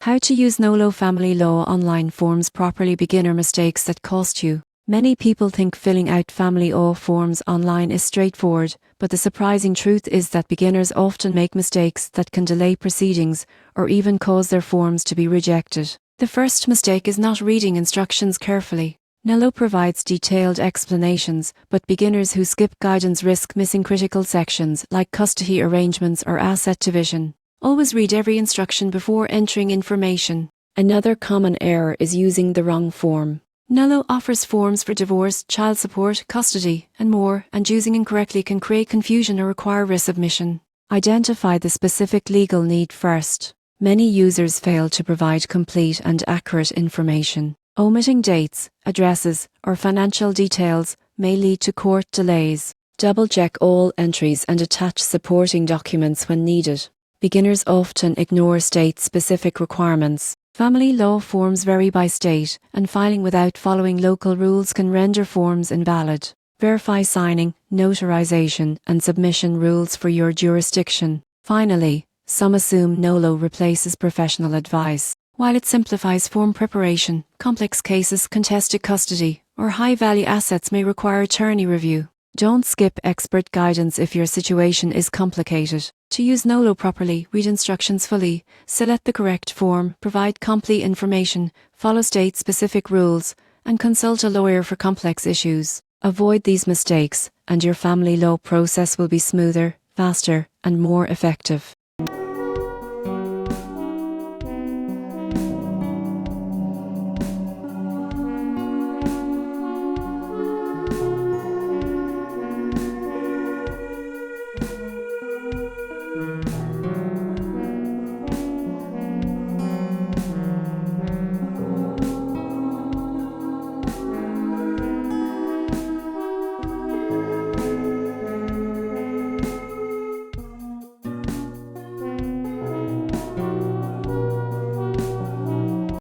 How to use Nolo family law online forms properly. Beginner mistakes that cost you. Many people think filling out family law forms online is straightforward, but the surprising truth is that beginners often make mistakes that can delay proceedings or even cause their forms to be rejected. The first mistake is not reading instructions carefully. Nolo provides detailed explanations, but beginners who skip guidance risk missing critical sections like custody arrangements or asset division. Always read every instruction before entering information. Another common error is using the wrong form. Nolo offers forms for divorce, child support, custody, and more, and using incorrectly can create confusion or require resubmission. Identify the specific legal need first. Many users fail to provide complete and accurate information. Omitting dates, addresses, or financial details may lead to court delays. Double-check all entries and attach supporting documents when needed. Beginners often ignore state-specific requirements. Family law forms vary by state, and filing without following local rules can render forms invalid. Verify signing, notarization, and submission rules for your jurisdiction. Finally, some assume Nolo replaces professional advice. While it simplifies form preparation, complex cases, contested custody, or high-value assets may require attorney review. Don't skip expert guidance if your situation is complicated. To use Nolo properly, read instructions fully, select the correct form, provide complete information, follow state-specific rules, and consult a lawyer for complex issues. Avoid these mistakes, and your family law process will be smoother, faster, and more effective.